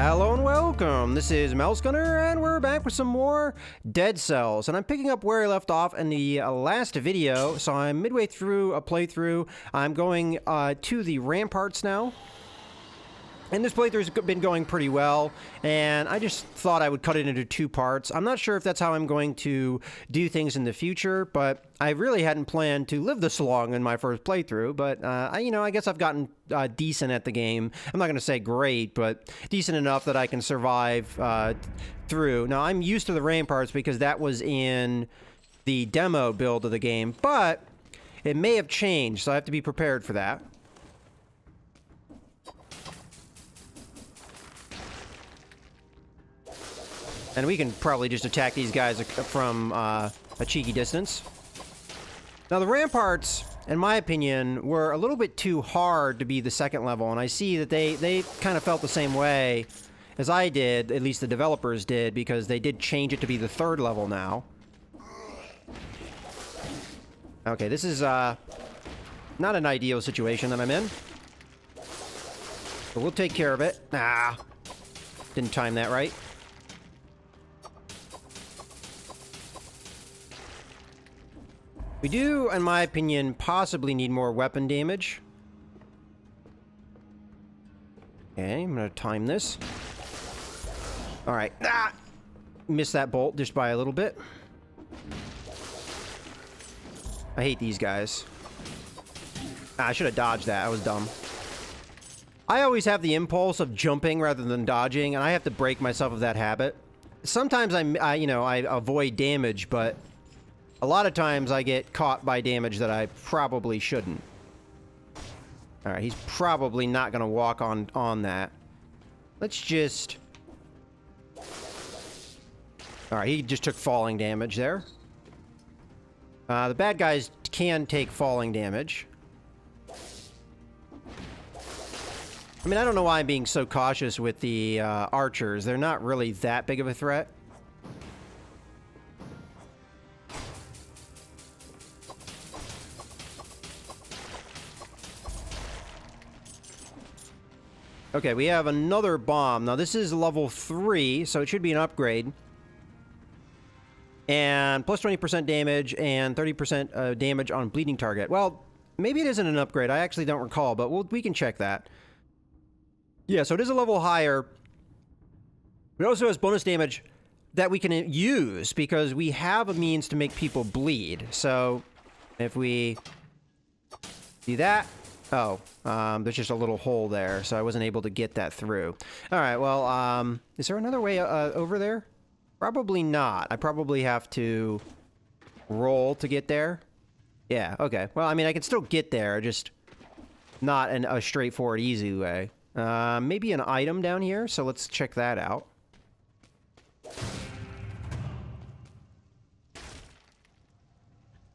Hello and welcome, this is Mouse Gunner, and we're back with some more Dead Cells. And I'm picking up where I left off in the last video, so I'm midway through a playthrough. I'm going to the ramparts now. And this playthrough's been going pretty well, and I just thought I would cut it into two parts. I'm not sure if that's how I'm going to do things in the future, but I really hadn't planned to live this long in my first playthrough, but I guess I've gotten decent at the game. I'm not going to say great, but decent enough that I can survive through. Now, I'm used to the ramparts because that was in the demo build of the game, but it may have changed, so I have to be prepared for that. And we can probably just attack these guys from a cheeky distance. Now, the ramparts, in my opinion, were a little bit too hard to be the second level, and I see that they kind of felt the same way as I did, at least the developers did, because they did change it to be the third level now. Okay, this is not an ideal situation that I'm in. But we'll take care of it. Ah, didn't time that right. We do, in my opinion, possibly need more weapon damage. Okay, I'm gonna time this. Alright. Ah! Missed that bolt just by a little bit. I hate these guys. Ah, I should have dodged that. I was dumb. I always have the impulse of jumping rather than dodging, and I have to break myself of that habit. Sometimes I avoid damage, but a lot of times I get caught by damage that I probably shouldn't. Alright, he's probably not going to walk on that. Let's just... Alright, he just took falling damage there. The bad guys can take falling damage. I mean, I don't know why I'm being so cautious with the archers. They're not really that big of a threat. Okay, we have another bomb. Now, this is level 3, so it should be an upgrade. And plus 20% damage and 30% damage on bleeding target. Well, maybe it isn't an upgrade. I actually don't recall, but we can check that. Yeah, so it is a level higher. It also has bonus damage that we can use because we have a means to make people bleed. So, if we do that... Oh, there's just a little hole there, so I wasn't able to get that through. Alright, well, is there another way over there? Probably not. I probably have to roll to get there. Yeah, okay. Well, I mean, I can still get there, just not a straightforward, easy way. Maybe an item down here, so let's check that out.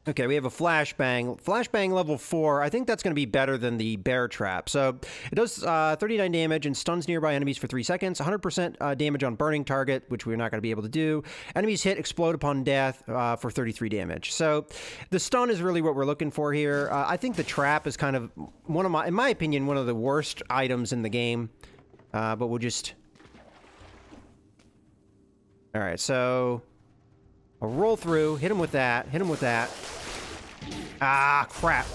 Okay, we have a flashbang. Flashbang level 4. I think that's going to be better than the bear trap. So, it does 39 damage and stuns nearby enemies for 3 seconds. 100% damage on burning target, which we're not going to be able to do. Enemies hit explode upon death for 33 damage. So, the stun is really what we're looking for here. I think the trap is kind of in my opinion, one of the worst items in the game. But we'll just... Alright, so... I'll roll through, hit him with that, hit him with that. Ah, crap.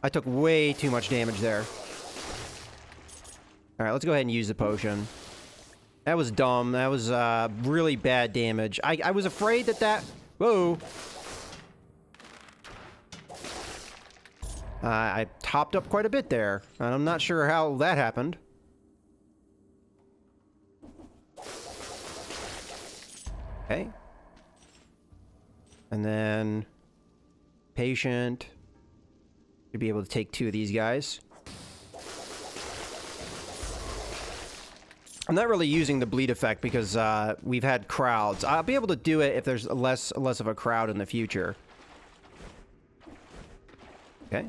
I took way too much damage there. Alright, let's go ahead and use the potion. That was dumb. That was really bad damage. I was afraid that... Whoa! I topped up quite a bit there. I'm not sure how that happened. Okay. And then... Patient. Should be able to take 2 of these guys. I'm not really using the bleed effect because we've had crowds. I'll be able to do it if there's less of a crowd in the future. Okay.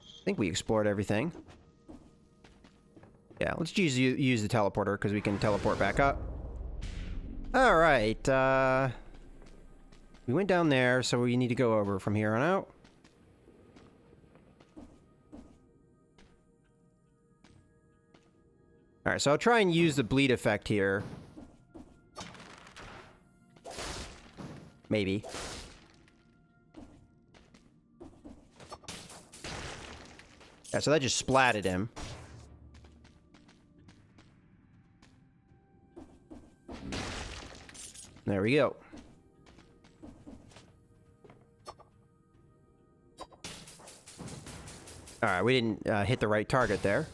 I think we explored everything. Yeah, let's use the teleporter because we can teleport back up. Alright, we went down there, so we need to go over from here on out. Alright, so I'll try and use the bleed effect here. Maybe. Yeah, so that just splatted him. There we go. Alright, we didn't hit the right target there.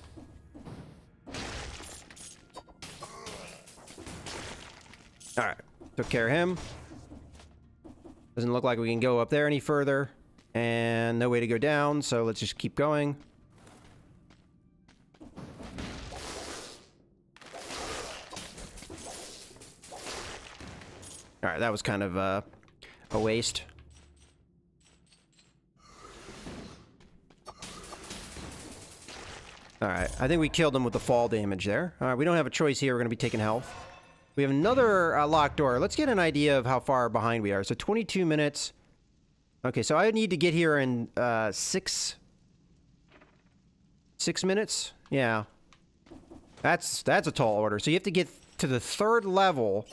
Alright, took care of him. Doesn't look like we can go up there any further. And no way to go down, so let's just keep going. Alright, that was kind of a waste. Alright, I think we killed him with the fall damage there. Alright, we don't have a choice here. We're going to be taking health. We have another locked door. Let's get an idea of how far behind we are. So 22 minutes. Okay, so I need to get here in 6 minutes? Yeah. That's a tall order. So you have to get to the 3rd level.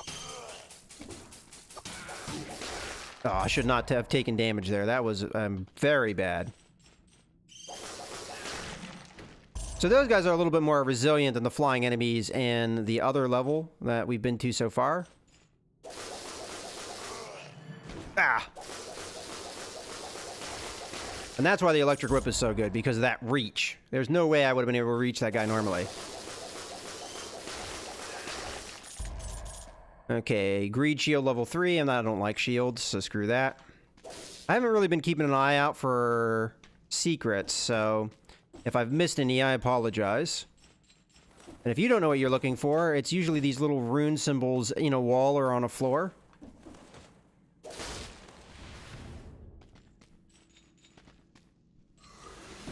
Oh, I should not have taken damage there. That was very bad. So those guys are a little bit more resilient than the flying enemies and the other level that we've been to so far. Ah! And that's why the electric whip is so good, because of that reach. There's no way I would have been able to reach that guy normally. Okay, greed shield level 3, and I don't like shields, so screw that. I haven't really been keeping an eye out for secrets, so if I've missed any, I apologize. And if you don't know what you're looking for, it's usually these little rune symbols in a wall or on a floor.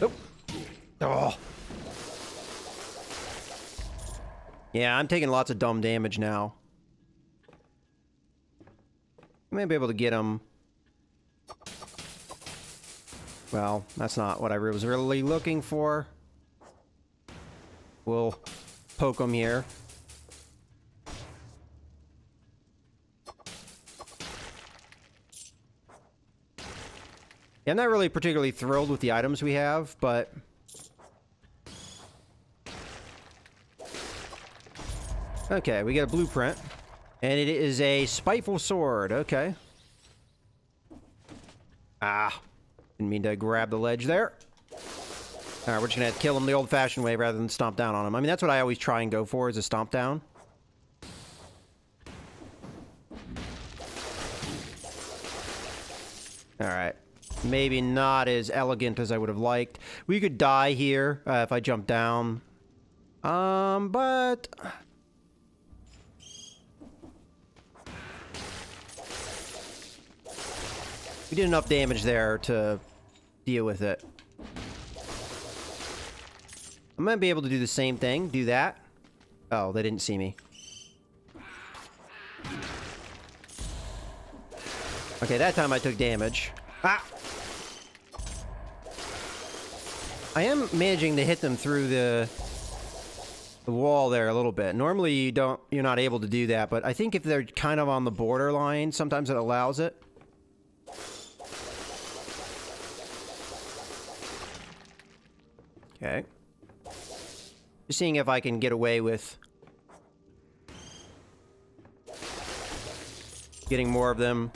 Oh. Oh. Yeah, I'm taking lots of dumb damage now. I may be able to get him. Well, that's not what I was really looking for. We'll poke him here. Yeah, I'm not really particularly thrilled with the items we have, but okay, we get a blueprint. And it is a spiteful sword. Okay. Ah. Didn't mean to grab the ledge there. Alright, we're just gonna have to kill him the old-fashioned way rather than stomp down on him. I mean, that's what I always try and go for, is a stomp down. Alright. Maybe not as elegant as I would have liked. We could die here if I jump down. But we did enough damage there to deal with it. I'm gonna be able to do the same thing. Do that. Oh, they didn't see me. Okay, that time I took damage. Ah! I am managing to hit them through the wall there a little bit. Normally you're not able to do that, but I think if they're kind of on the borderline, sometimes it allows it. Okay. Just seeing if I can get away with getting more of them.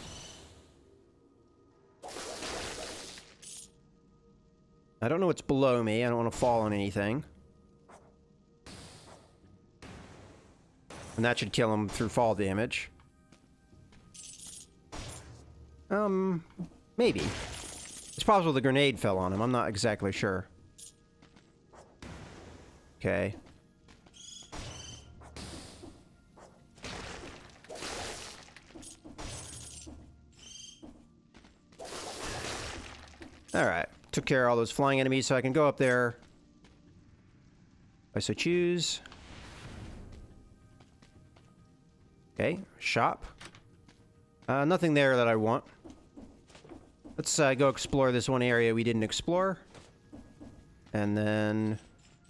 I don't know what's below me. I don't want to fall on anything. And that should kill him through fall damage. Maybe. It's possible the grenade fell on him. I'm not exactly sure. Okay. Alright. Took care of all those flying enemies, so I can go up there. If I so choose. Okay. Shop. Nothing there that I want. Let's go explore this one area we didn't explore. And then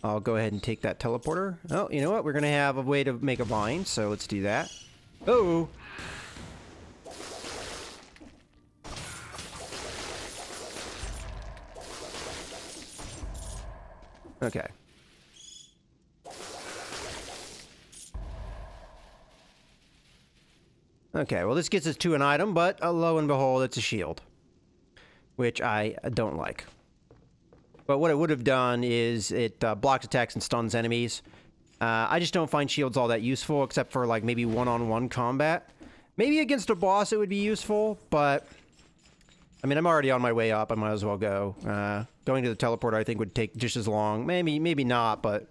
I'll go ahead and take that teleporter. Oh, you know what? We're going to have a way to make a vine, so let's do that. Oh! Okay. Okay, well this gets us to an item, but lo and behold, it's a shield. Which I don't like. But what it would have done is it blocks attacks and stuns enemies. I just don't find shields all that useful, except for like maybe one-on-one combat. Maybe against a boss it would be useful, but... I mean, I'm already on my way up, I might as well go. Going to the teleporter I think would take just as long. Maybe not, but...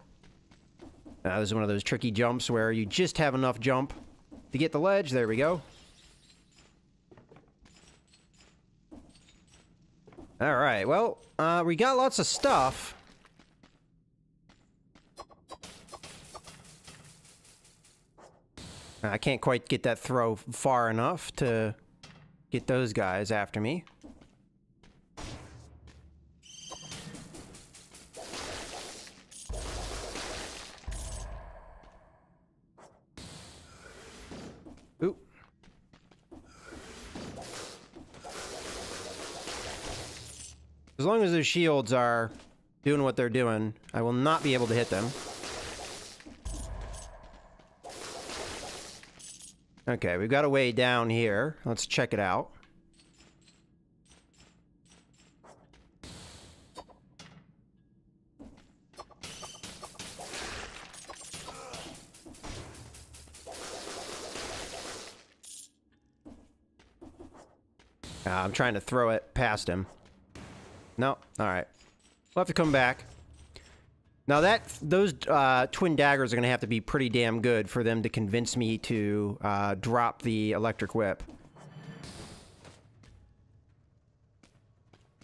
this is one of those tricky jumps where you just have enough jump to get the ledge. There we go. Alright, well, we got lots of stuff. I can't quite get that throw far enough to get those guys after me. Ooh. As long as those shields are doing what they're doing, I will not be able to hit them. Okay, we've got a way down here. Let's check it out. I'm trying to throw it past him. No, alright. We'll have to come back. Now those twin daggers are going to have to be pretty damn good for them to convince me to drop the electric whip.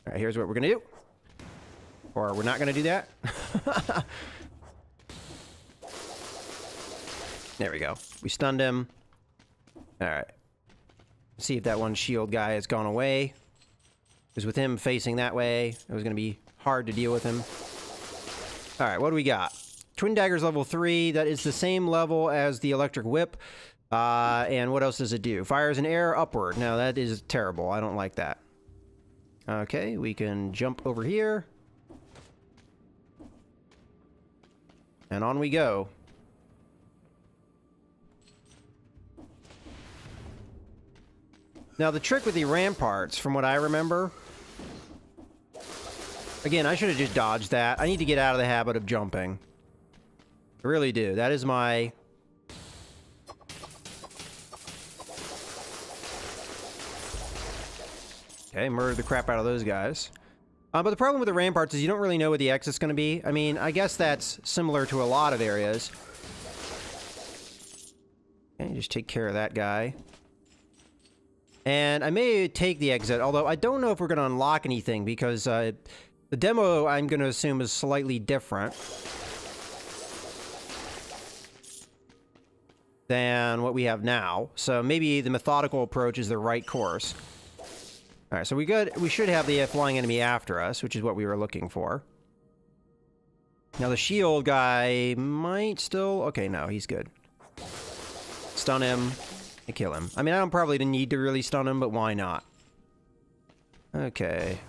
Alright, here's what we're going to do. Or we're not going to do that. There we go. We stunned him. Alright. See if that one shield guy has gone away. Because with him facing that way, it was going to be hard to deal with him. Alright, what do we got? Twin Daggers level 3. That is the same level as the electric whip. And what else does it do? Fires an arrow upward. Now, that is terrible. I don't like that. Okay, we can jump over here. And on we go. Now, the trick with the ramparts, from what I remember... Again, I should have just dodged that. I need to get out of the habit of jumping. I really do. That is my... Okay, murdered the crap out of those guys. But the problem with the ramparts is you don't really know where the exit's going to be. I mean, I guess that's similar to a lot of areas. Okay, just take care of that guy. And I may take the exit, although I don't know if we're going to unlock anything, because the demo, I'm going to assume, is slightly different than what we have now. So maybe the methodical approach is the right course. Alright, so we should have the flying enemy after us, which is what we were looking for. Now the shield guy might still... Okay, no, he's good. Stun him. And kill him. I mean, I don't probably need to really stun him, but why not? Okay.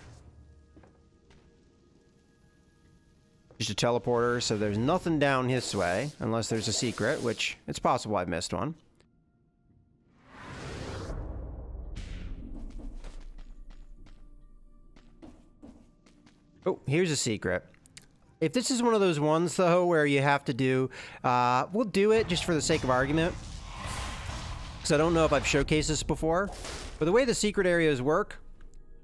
Just a teleporter, so there's nothing down this way, unless there's a secret, which it's possible I've missed one. Oh, here's a secret. If this is one of those ones, though, where you have to do... we'll do it just for the sake of argument. Because I don't know if I've showcased this before. But the way the secret areas work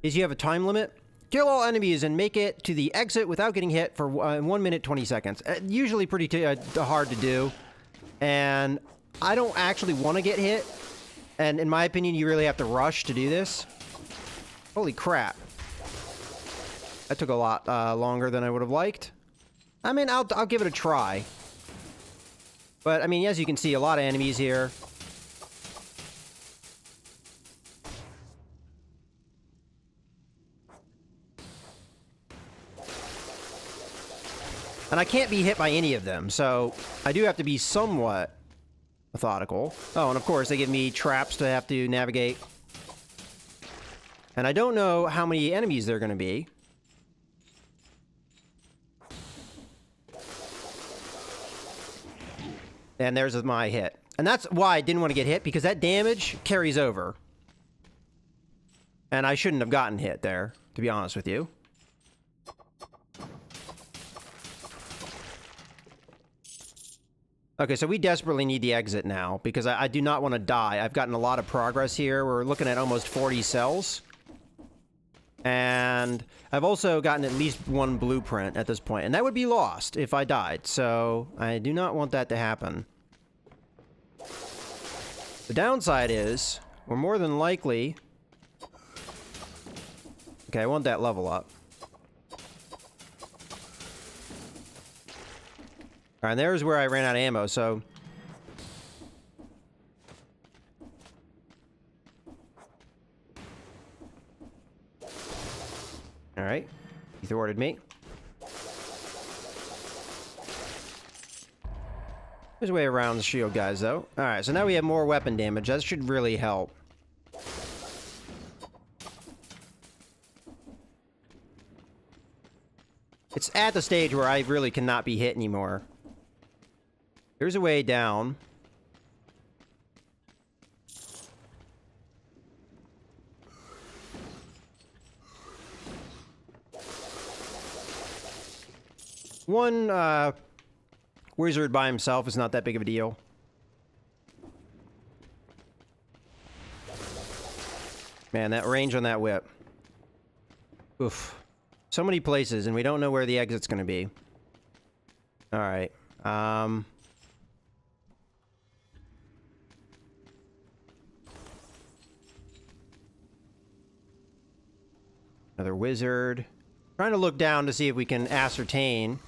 is you have a time limit. Kill all enemies and make it to the exit without getting hit for 1 minute, 20 seconds. Usually pretty hard to do. And I don't actually want to get hit. And in my opinion, you really have to rush to do this. Holy crap. That took a lot longer than I would have liked. I mean, I'll give it a try. But, I mean, as you can see, a lot of enemies here. And I can't be hit by any of them, so I do have to be somewhat methodical. Oh, and of course, they give me traps to have to navigate. And I don't know how many enemies there are going to be. And there's my hit. And that's why I didn't want to get hit, because that damage carries over. And I shouldn't have gotten hit there, to be honest with you. Okay, so we desperately need the exit now, because I do not want to die. I've gotten a lot of progress here. We're looking at almost 40 cells. And I've also gotten at least one blueprint at this point, and that would be lost if I died, so I do not want that to happen. The downside is, we're more than likely... Okay, I want that level up. Alright, and there's where I ran out of ammo, so... Alright, he thwarted me. There's a way around the shield guys, though. Alright, so now we have more weapon damage. That should really help. It's at the stage where I really cannot be hit anymore. There's a way down. One, wizard by himself is not that big of a deal. Man, that range on that whip. Oof. So many places, and we don't know where the exit's gonna be. Alright. Another wizard. Trying to look down to see if we can ascertain.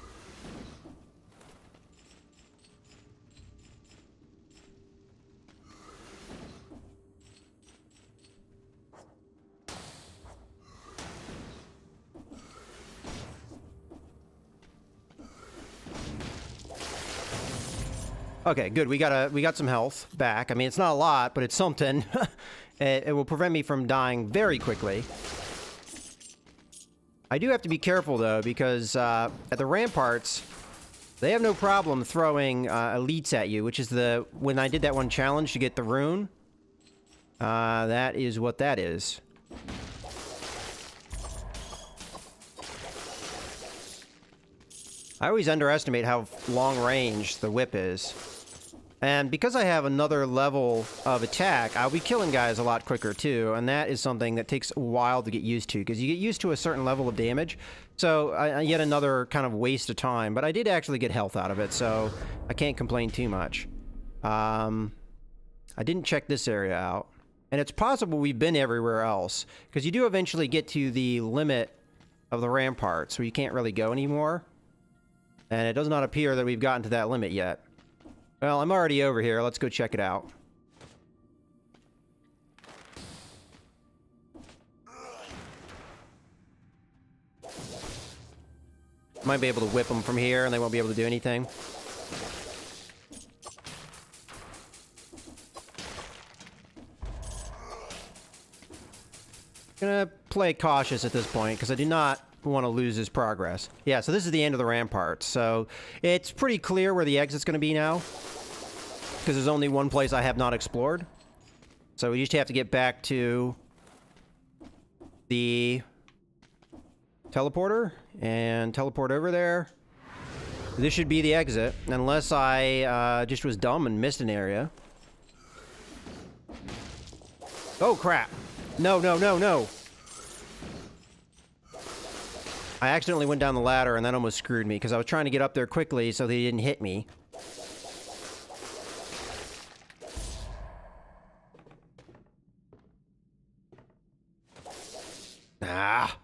Okay, good. We got some health back. I mean, it's not a lot, but it's something. It will prevent me from dying very quickly. I do have to be careful, though, because at the ramparts, they have no problem throwing elites at you, which is when I did that one challenge to get the rune, that is what that is. I always underestimate how long range the whip is. And because I have another level of attack, I'll be killing guys a lot quicker too, and that is something that takes a while to get used to, because you get used to a certain level of damage, so yet another kind of waste of time, but I did actually get health out of it, so I can't complain too much. I didn't check this area out, and it's possible we've been everywhere else, because you do eventually get to the limit of the rampart, so you can't really go anymore, and it does not appear that we've gotten to that limit yet. Well, I'm already over here. Let's go check it out. Might be able to whip them from here, and they won't be able to do anything. Gonna play cautious at this point, because I do not want to lose his progress. Yeah, so this is the end of the rampart, so it's pretty clear where the exit's going to be now, because there's only one place I have not explored. So we just have to get back to the teleporter and teleport over there. This should be the exit, unless I just was dumb and missed an area. Oh crap. No, no, no, no. I accidentally went down the ladder, and that almost screwed me, because I was trying to get up there quickly so they didn't hit me. Ah.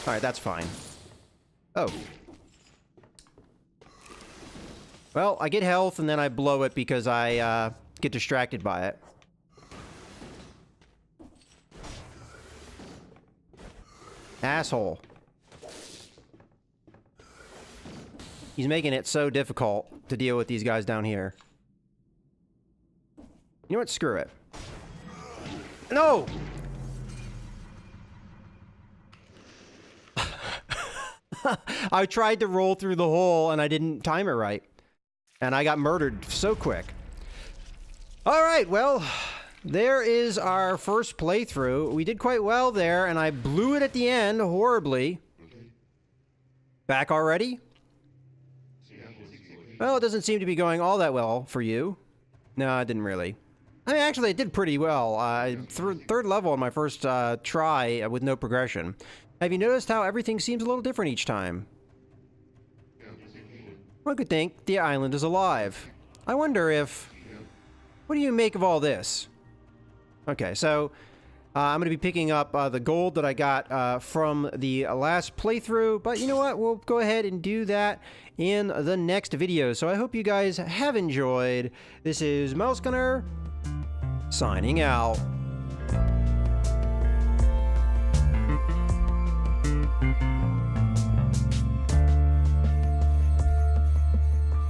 Alright, that's fine. Oh. Well, I get health, and then I blow it because I get distracted by it. Asshole. He's making it so difficult to deal with these guys down here. You know what? Screw it. No! I tried to roll through the hole and I didn't time it right. And I got murdered so quick. Alright, well, there is our first playthrough. We did quite well there, and I blew it at the end horribly. Back already? Well, it doesn't seem to be going all that well for you. No, it didn't really. I mean, actually, it did pretty well. Third level on my first try with no progression. Have you noticed how everything seems a little different each time? One could think the island is alive. I wonder if... What do you make of all this? Okay, so I'm going to be picking up the gold that I got from the last playthrough, but you know what? We'll go ahead and do that in the next video. So I hope you guys have enjoyed. This is Mouse Gunner, signing out.